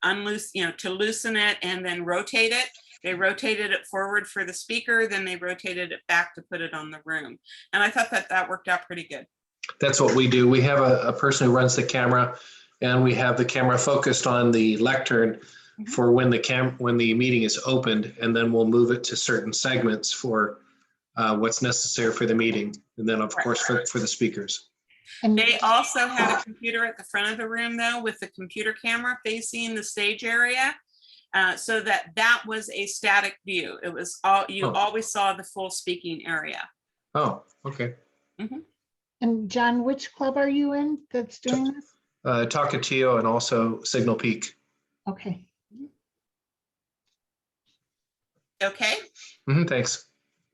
unloose, to loosen it and then rotate it. They rotated it forward for the speaker, then they rotated it back to put it on the room. And I thought that worked out pretty good. That's what we do. We have a person who runs the camera, and we have the camera focused on the lectern for when the meeting is opened, and then we'll move it to certain segments for what's necessary for the meeting, and then of course for the speakers. And They also had a computer at the front of the room though, with the computer camera facing the stage area, so that was a static view. It was all, you always saw the full speaking area. Oh, okay. And John, which club are you in that's doing this? Talkative and also Signal Peak. Okay. Okay, Thanks.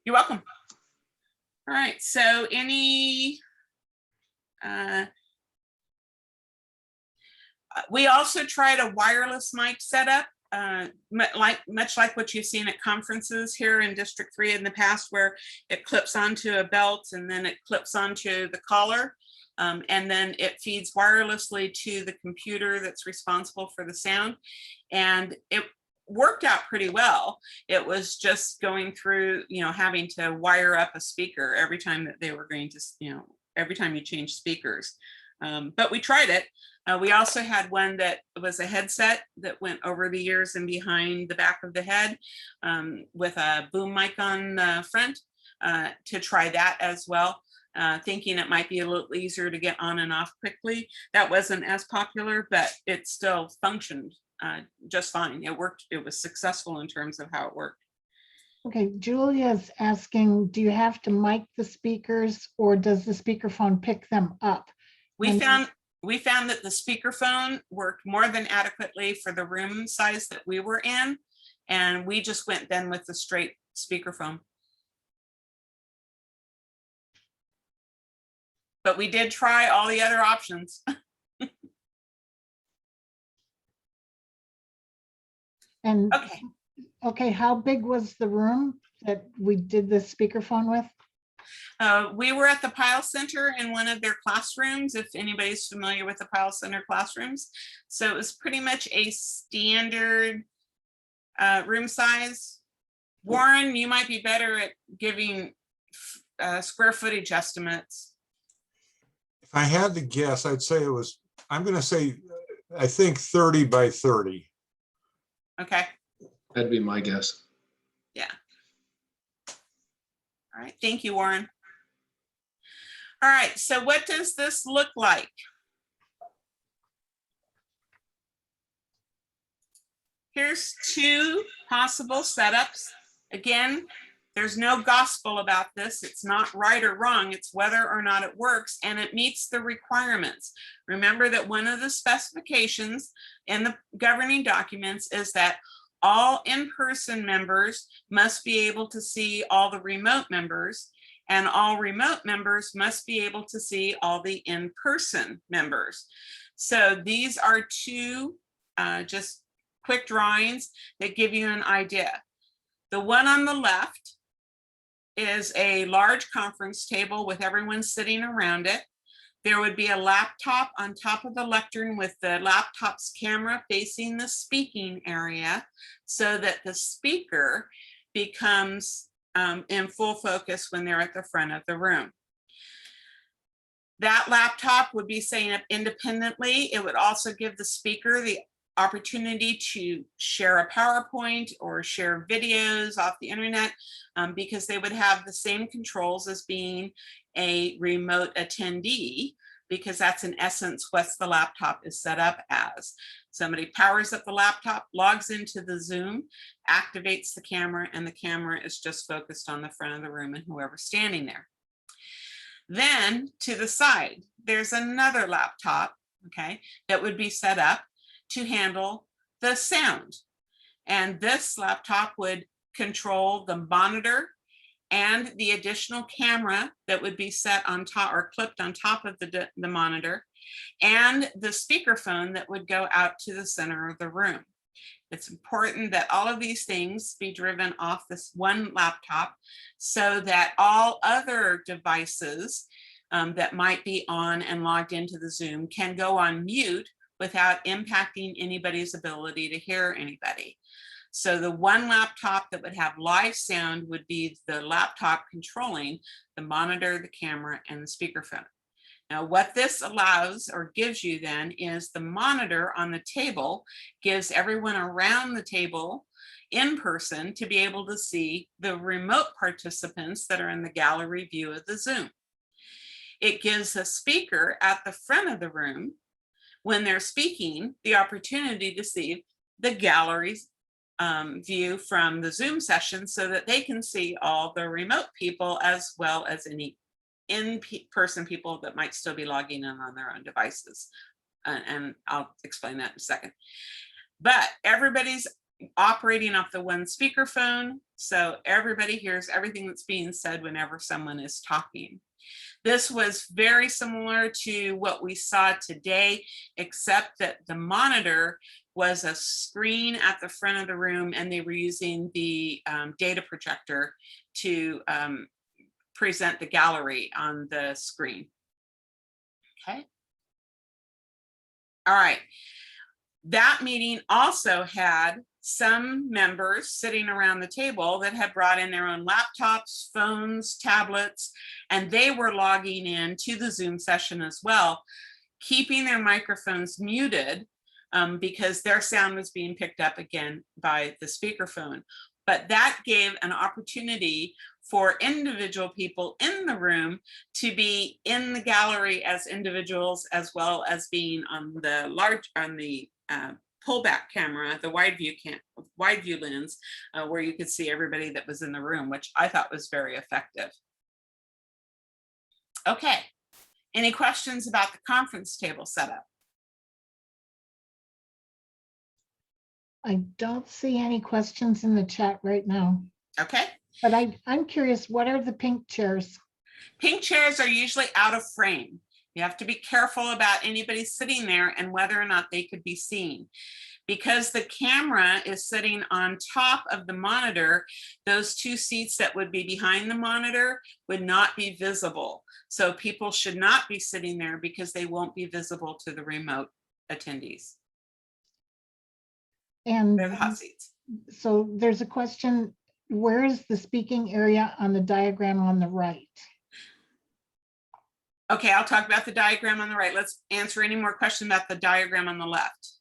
you're welcome. All right, so we also tried a wireless mic setup, much like what you've seen at conferences here in District 3 in the past, where it clips onto a belt and then it clips onto the collar. And then it feeds wirelessly to the computer that's responsible for the sound. And it worked out pretty well. It was just going through, having to wire up a speaker every time that they were going to, every time you change speakers. But we tried it. We also had one that was a headset that went over the ears and behind the back of the head with a boom mic on the front to try that as well. Thinking it might be a little easier to get on and off quickly. That wasn't as popular, but it still functioned just fine. It worked. It was successful in terms of how it worked. Okay, Julia's asking, do you have to mic the speakers or does the speakerphone pick them up? We found that the speakerphone worked more than adequately for the room size that we were in, and we just went then with the straight speakerphone. but we did try all the other options. And, Okay. okay, how big was the room that we did the speakerphone with? We were at the Pyle Center in one of their classrooms, if anybody's familiar with the Pyle Center classrooms. So it was pretty much a standard room size. Warren, you might be better at giving square footage estimates. If I had to guess, I'd say it was, I'm going to say, I think 30 by 30. Okay. That'd be my guess. All right. Thank you, Warren. All right. So what does this look like? Here's two possible setups. Again, there's no gospel about this. It's not right or wrong. It's whether or not it works and it meets the requirements. Remember that one of the specifications in the governing documents is that all in-person members must be able to see all the remote members, and all remote members must be able to see all the in-person members. So these are two just quick drawings that give you an idea. The one on the left is a large conference table with everyone sitting around it. There would be a laptop on top of the lectern with the laptop's camera facing the speaking area so that the speaker becomes in full focus when they're at the front of the room. That laptop would be setting up independently. It would also give the speaker the opportunity to share a PowerPoint or share videos off the internet because they would have the same controls as being a remote attendee, because that's in essence what the laptop is set up as. Somebody powers up the laptop, logs into the Zoom, activates the camera, and the camera is just focused on the front of the room and whoever's standing there. Then to the side, there's another laptop, okay, that would be set up to handle the sound. And this laptop would control the monitor and the additional camera that would be set on top or clipped on top of the monitor, and the speakerphone that would go out to the center of the room. It's important that all of these things be driven off this one laptop so that all other devices that might be on and logged into the Zoom can go on mute without impacting anybody's ability to hear anybody. So the one laptop that would have live sound would be the laptop controlling the monitor, the camera, and the speakerphone. Now, what this allows or gives you then is the monitor on the table gives everyone around the table in person to be able to see the remote participants that are in the gallery view of the Zoom. It gives a speaker at the front of the room, when they're speaking, the opportunity to see the gallery's view from the Zoom session so that they can see all the remote people as well as any in-person people that might still be logging in on their own devices. And I'll explain that in a second. But everybody's operating off the one speakerphone, so everybody hears everything that's being said whenever someone is talking. This was very similar to what we saw today, except that the monitor was a screen at the front of the room and they were using the data projector to present the gallery on the screen. Okay. All right. That meeting also had some members sitting around the table that had brought in their own laptops, phones, tablets, and they were logging in to the Zoom session as well, keeping their microphones muted because their sound was being picked up again by the speakerphone. But that gave an opportunity for individual people in the room to be in the gallery as individuals, as well as being on the pullback camera, the wide view lens, where you could see everybody that was in the room, which I thought was very effective. Okay, any questions about the conference table setup? I don't see any questions in the chat right now, Okay. but I'm curious, what are the pink chairs? Pink chairs are usually out of frame. You have to be careful about anybody sitting there and whether or not they could be seen. Because the camera is sitting on top of the monitor, those two seats that would be behind the monitor would not be visible. So people should not be sitting there because they won't be visible to the remote attendees. And They're the hot seats. so there's a question, where is the speaking area on the diagram on the right? Okay, I'll talk about the diagram on the right. Let's answer any more questions about the diagram on the left.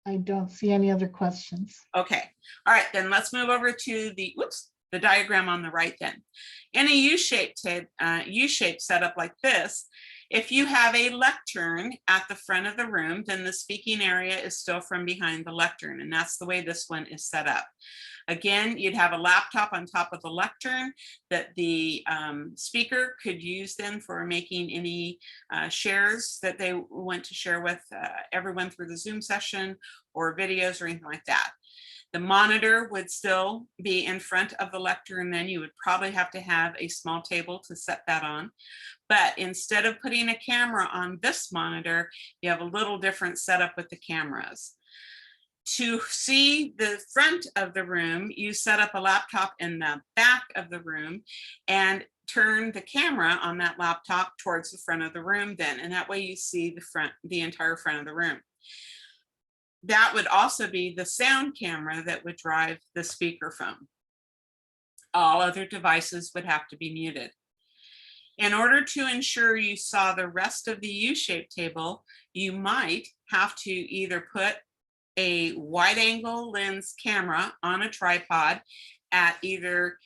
I don't see any other questions. Okay, all right, then let's move over to the, the diagram on the right then. In a U-shaped setup like this, if you have a lectern at the front of the room, then the speaking area is still from behind the lectern, and that's the way this one is set up. Again, you'd have a laptop on top of the lectern that the speaker could use then for making any shares that they want to share with everyone through the Zoom session or videos or anything like that. The monitor would still be in front of the lectern, then you would probably have to have a small table to set that on. But instead of putting a camera on this monitor, you have a little different setup with the cameras. To see the front of the room, you set up a laptop in the back of the room and turn the camera on that laptop towards the front of the room then, and that way you see the entire front of the room. That would also be the sound camera that would drive the speakerphone. All other devices would have to be muted. In order to ensure you saw the rest of the U-shaped table, you might have to either put a wide angle lens camera on a tripod at either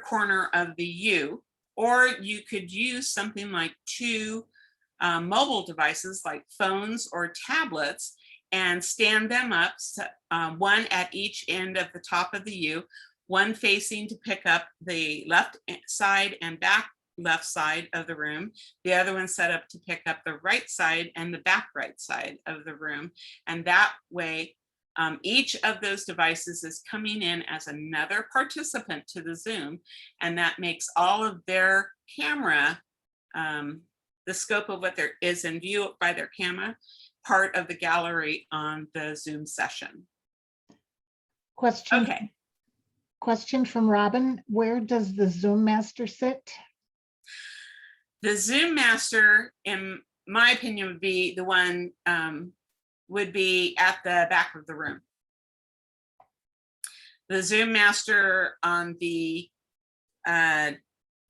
corner of the U, or you could use something like two mobile devices like phones or tablets and stand them up, one at each end of the top of the U, one facing to pick up the left side and back left side of the room, the other one set up to pick up the right side and the back right side of the room. And that way, each of those devices is coming in as another participant to the Zoom, and that makes all of their camera, the scope of what there is in view by their camera, part of the gallery on the Zoom session. Question. Okay. Question from Robin, where does the Zoom master sit? The Zoom master, in my opinion, would be the one, would be at the back of the room. The Zoom master on the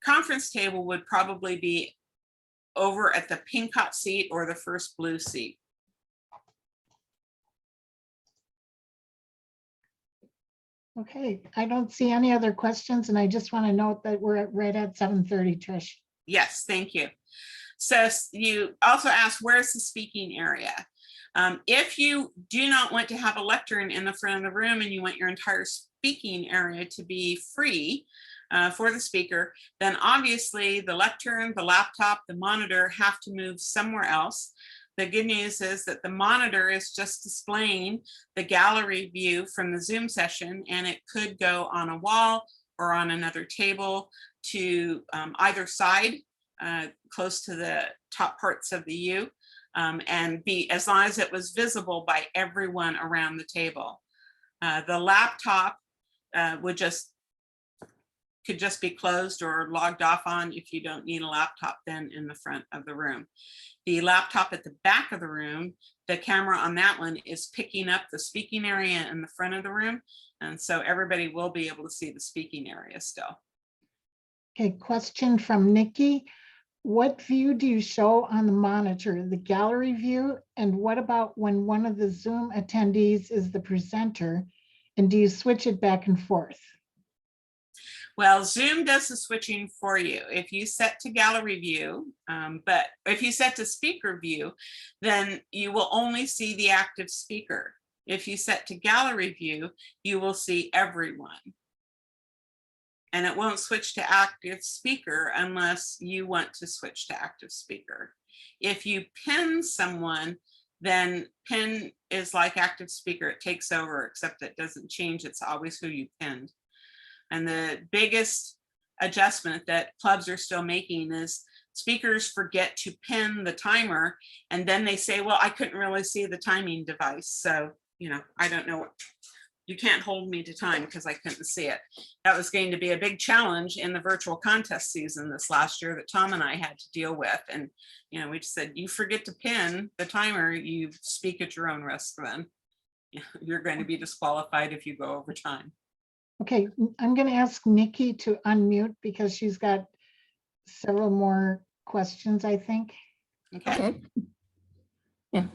conference table would probably be over at the pink hot seat or the first blue seat. Okay, I don't see any other questions, and I just want to note that we're right at 7:30, Trish. Yes, thank you. So you also asked, where's the speaking area? If you do not want to have a lectern in the front of the room and you want your entire speaking area to be free for the speaker, then obviously the lectern, the laptop, the monitor have to move somewhere else. The good news is that the monitor is just displaying the gallery view from the Zoom session, and it could go on a wall or on another table to either side, close to the top parts of the U, and be, as long as it was visible by everyone around the table. The laptop could just be closed or logged off on if you don't need a laptop then in the front of the room. The laptop at the back of the room, the camera on that one is picking up the speaking area in the front of the room, and so everybody will be able to see the speaking area still. Okay, question from Nikki. What view do you show on the monitor, the gallery view? And what about when one of the Zoom attendees is the presenter? And do you switch it back and forth? Well, Zoom does the switching for you. If you set to gallery view, but if you set to speaker view, then you will only see the active speaker. If you set to gallery view, you will see everyone. And it won't switch to active speaker unless you want to switch to active speaker. If you pin someone, then pin is like active speaker. It takes over, except it doesn't change. It's always who you pinned. And the biggest adjustment that clubs are still making is speakers forget to pin the timer, and then they say, well, I couldn't really see the timing device. So, I don't know. You can't hold me to time because I couldn't see it. That was going to be a big challenge in the virtual contest season this last year that Tom and I had to deal with. And, we just said, you forget to pin the timer, you speak at your own risk then. You're going to be disqualified if you go over time. Okay, I'm going to ask Nikki to unmute because she's got several more questions, I think. Okay. Okay. Yeah.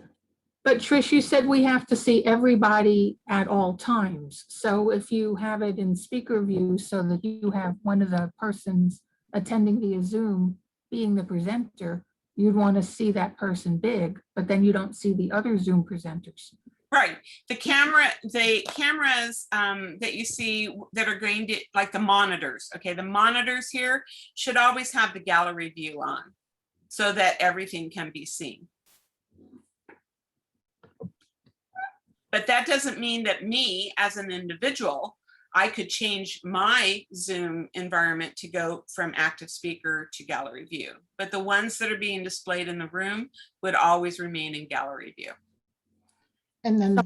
But Trish, you said we have to see everybody at all times. So if you have it in speaker view so that you have one of the persons attending via Zoom being the presenter, you'd want to see that person big, but then you don't see the other Zoom presenters. Right. The cameras that you see that are going to, like the monitors, okay, the monitors here should always have the gallery view on so that everything can be seen. But that doesn't mean that me as an individual, I could change my Zoom environment to go from active speaker to gallery view. But the ones that are being displayed in the room would always remain in gallery view. And then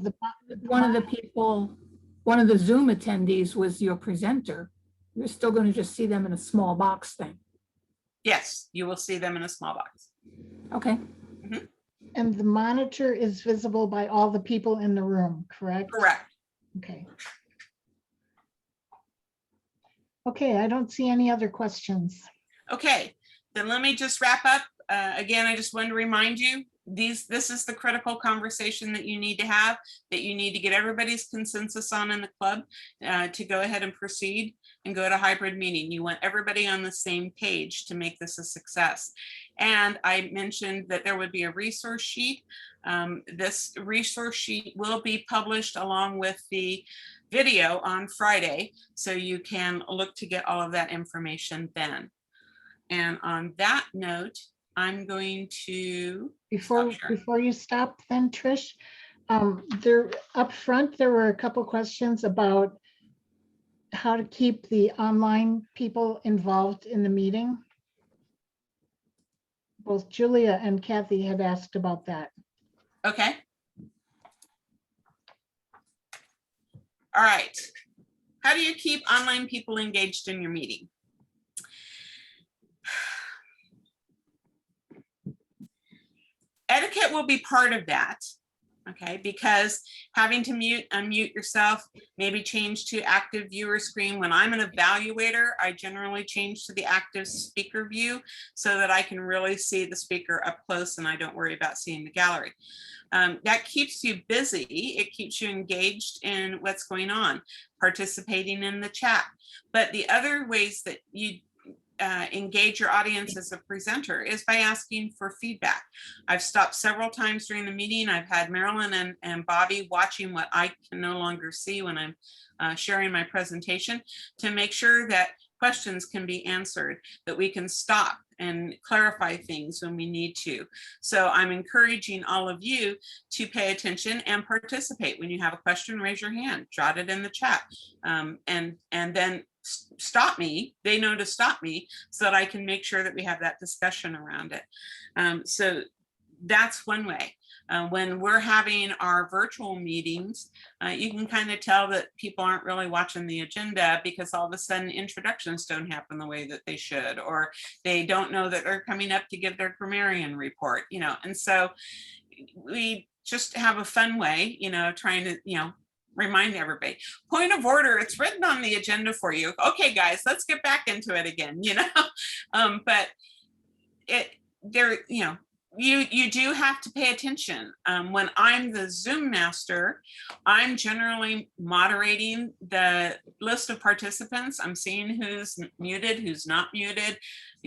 One of the Zoom attendees was your presenter. You're still going to just see them in a small box thing. Yes, you will see them in a small box. Okay. and the monitor is visible by all the people in the room, correct? Correct. Okay. Okay, I don't see any other questions. Okay, then let me just wrap up. Again, I just wanted to remind you, this is the critical conversation that you need to have, that you need to get everybody's consensus on in the club to go ahead and proceed and go to hybrid meeting. You want everybody on the same page to make this a success. And I mentioned that there would be a resource sheet. This resource sheet will be published along with the video on Friday, so you can look to get all of that information then. And on that note, I'm going to Before you stop then, Trish, there up front, there were a couple questions about how to keep the online people involved in the meeting. Both Julia and Kathy had asked about that. Okay. All right. How do you keep online people engaged in your meeting? Etiquette will be part of that, okay? Because having to unmute yourself, maybe change to active viewer screen. When I'm an evaluator, I generally change to the active speaker view so that I can really see the speaker up close and I don't worry about seeing the gallery. That keeps you busy. It keeps you engaged in what's going on, participating in the chat. But the other ways that you engage your audience as a presenter is by asking for feedback. I've stopped several times during the meeting. I've had Marilyn and Bobby watching what I can no longer see when I'm sharing my presentation to make sure that questions can be answered, that we can stop and clarify things when we need to. So I'm encouraging all of you to pay attention and participate. When you have a question, raise your hand, jot it in the chat, and then stop me. They know to stop me so that I can make sure that we have that discussion around it. So that's one way. When we're having our virtual meetings, you can kind of tell that people aren't really watching the agenda because all of a sudden introductions don't happen the way that they should, or they don't know that they're coming up to give their grammarian report, and so we just have a fun way, trying to, remind everybody. Point of order, it's written on the agenda for you. Okay, guys, let's get back into it again, but you do have to pay attention. When I'm the Zoom master, I'm generally moderating the list of participants. I'm seeing who's muted, who's not muted,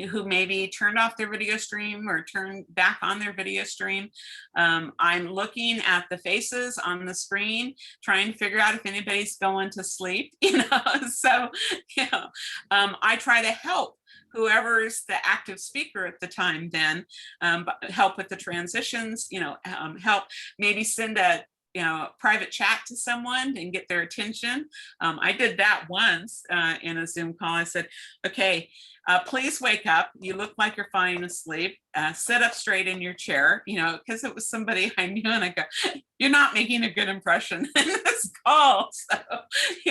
who maybe turned off their video stream or turned back on their video stream. I'm looking at the faces on the screen, trying to figure out if anybody's going to sleep, so, I try to help whoever's the active speaker at the time then, help with the transitions, help maybe send a private chat to someone and get their attention. I did that once in a Zoom call. I said, okay, please wake up. You look like you're falling asleep. Sit up straight in your chair, because it was somebody I knew. And I go, you're not making a good impression in this call. So,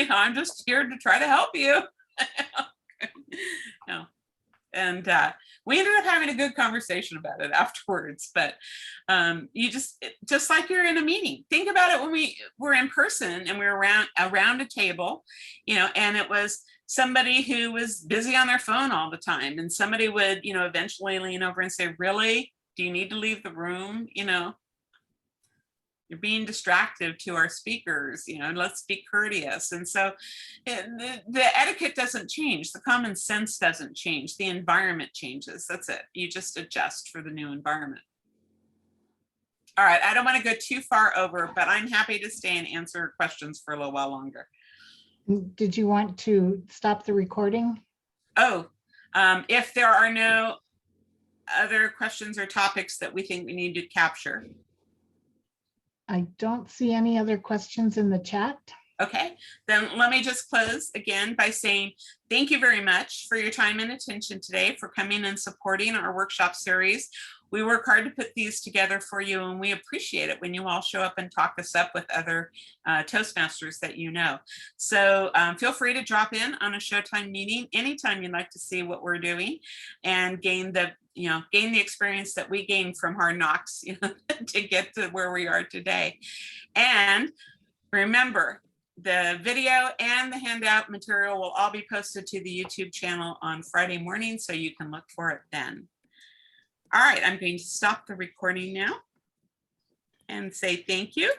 I'm just here to try to help you. And we ended up having a good conversation about it afterwards. But you just like you're in a meeting. Think about it when we were in person and we were around a table, and it was somebody who was busy on their phone all the time, and somebody would, eventually lean over and say, "Really? Do you need to leave the room?" You're being distractive to our speakers, let's be courteous. And so the etiquette doesn't change. The common sense doesn't change. The environment changes. That's it. You just adjust for the new environment. All right. I don't want to go too far over, but I'm happy to stay and answer questions for a little while longer. Did you want to stop the recording? Oh, if there are no other questions or topics that we think we need to capture. I don't see any other questions in the chat. Okay, then let me just close again by saying thank you very much for your time and attention today, for coming and supporting our workshop series. We work hard to put these together for you, and we appreciate it when you all show up and talk us up with other Toastmasters that you know. So feel free to drop in on a Showtime meeting anytime you'd like to see what we're doing and gain the experience that we gained from Hard Knocks to get to where we are today. And remember, the video and the handout material will all be posted to the YouTube channel on Friday morning, so you can look for it then. All right, I'm going to stop the recording now and say thank you.